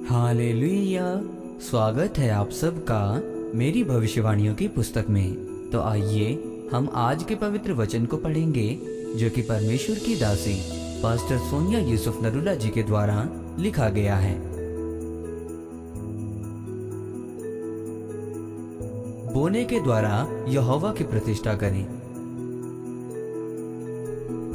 Hallelujah. स्वागत है आप सबका मेरी भविष्यवाणियों की पुस्तक में। तो आइए हम आज के पवित्र वचन को पढ़ेंगे जो कि परमेश्वर की दासी पास्टर सोनिया यूसुफ नरूला जी के द्वारा लिखा गया है। बोने के द्वारा यहोवा की प्रतिष्ठा करें।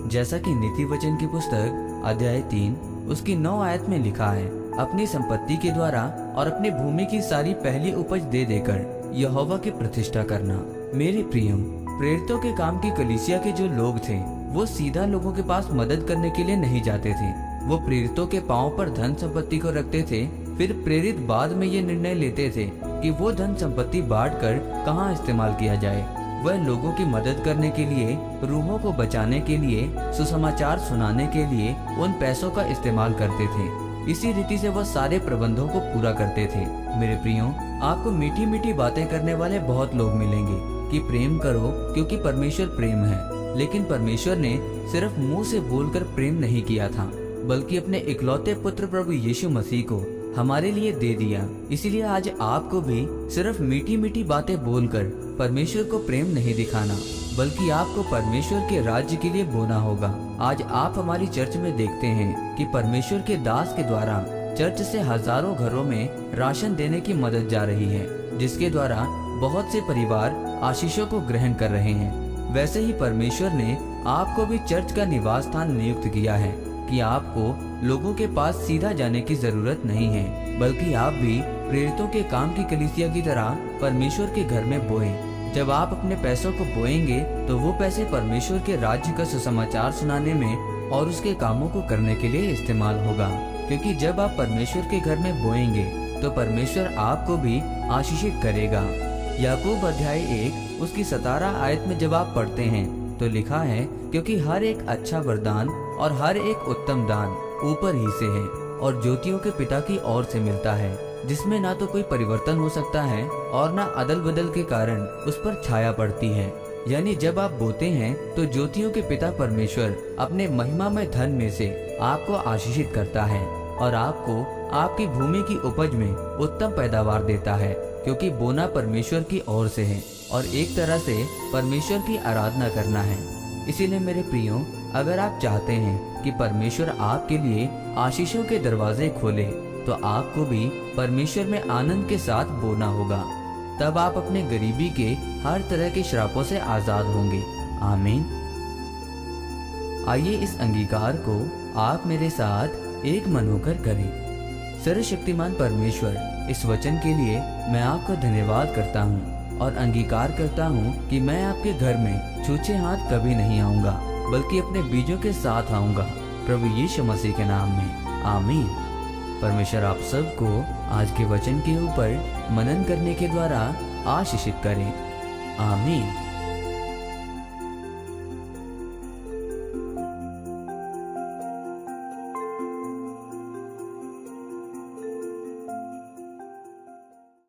जैसा कि नीति वचन की पुस्तक अध्याय 3 उसकी 9 आयत में लिखा है, अपनी संपत्ति के द्वारा और अपनी भूमि की सारी पहली उपज दे देकर यहोवा की प्रतिष्ठा करना। मेरे प्रियो, प्रेरितों के काम की कलीसिया के जो लोग थे वो सीधा लोगों के पास मदद करने के लिए नहीं जाते थे। वो प्रेरितों के पांव पर धन संपत्ति को रखते थे। फिर प्रेरित बाद में ये निर्णय लेते थे कि वो धन संपत्ति बांटकर कहाँ इस्तेमाल किया जाए। वह लोगों की मदद करने के लिए, रूहों को बचाने के लिए, सुसमाचार सुनाने के लिए उन पैसों का इस्तेमाल करते थे। इसी रीति से वह सारे प्रबंधों को पूरा करते थे। मेरे प्रियो, आपको मीठी मीठी बातें करने वाले बहुत लोग मिलेंगे कि प्रेम करो क्योंकि परमेश्वर प्रेम है। लेकिन परमेश्वर ने सिर्फ मुंह से बोलकर प्रेम नहीं किया था, बल्कि अपने इकलौते पुत्र प्रभु यीशु मसीह को हमारे लिए दे दिया। इसीलिए आज आपको भी सिर्फ मीठी मीठी बातें बोलकर परमेश्वर को प्रेम नहीं दिखाना, बल्कि आपको परमेश्वर के राज्य के लिए बोना होगा। आज आप हमारी चर्च में देखते हैं कि परमेश्वर के दास के द्वारा चर्च से हजारों घरों में राशन देने की मदद जा रही है, जिसके द्वारा बहुत से परिवार आशीषों को ग्रहण कर रहे हैं। वैसे ही परमेश्वर ने आपको भी चर्च का निवास स्थान नियुक्त किया है कि आपको लोगों के पास सीधा जाने की जरूरत नहीं है, बल्कि आप भी प्रेरितों के काम की कलीसिया की तरह परमेश्वर के घर में बोएं। जब आप अपने पैसों को बोएंगे तो वो पैसे परमेश्वर के राज्य का सुसमाचार सुनाने में और उसके कामों को करने के लिए इस्तेमाल होगा। क्योंकि जब आप परमेश्वर के घर में बोएंगे तो परमेश्वर आपको भी आशीषित करेगा। याकूब अध्याय 1 उसकी 17 आयत में जब आप पढ़ते हैं तो लिखा है, क्योंकि हर एक अच्छा वरदान और हर एक उत्तम दान ऊपर ही से है और ज्योतियों के पिता की ओर से मिलता है, जिसमें ना तो कोई परिवर्तन हो सकता है और ना अदल बदल के कारण उस पर छाया पड़ती है। यानी जब आप बोते हैं तो ज्योतियों के पिता परमेश्वर अपने महिमामय धन में से आपको आशीषित करता है और आपको आपकी भूमि की उपज में उत्तम पैदावार देता है, क्योंकि बोना परमेश्वर की ओर से है और एक तरह से परमेश्वर की आराधना करना है। इसीलिए मेरे प्रियो, अगर आप चाहते हैं कि परमेश्वर आपके लिए आशीषों के दरवाजे खोले तो आपको भी परमेश्वर में आनंद के साथ बोना होगा। तब आप अपने गरीबी के हर तरह के श्रापों से आजाद होंगे। आमीन। आइए इस अंगीकार को आप मेरे साथ एक मन होकर करें। सर्वशक्तिमान परमेश्वर, इस वचन के लिए मैं आपका धन्यवाद करता हूँ और अंगीकार करता हूँ कि मैं आपके घर में छूछे हाथ कभी नहीं आऊँगा, बल्कि अपने बीजों के साथ आऊँगा, प्रभु यीशु मसीह के नाम में। आमीन। परमेश्वर आप सबको आज के वचन के ऊपर मनन करने के द्वारा आशीषित करें। आमीन।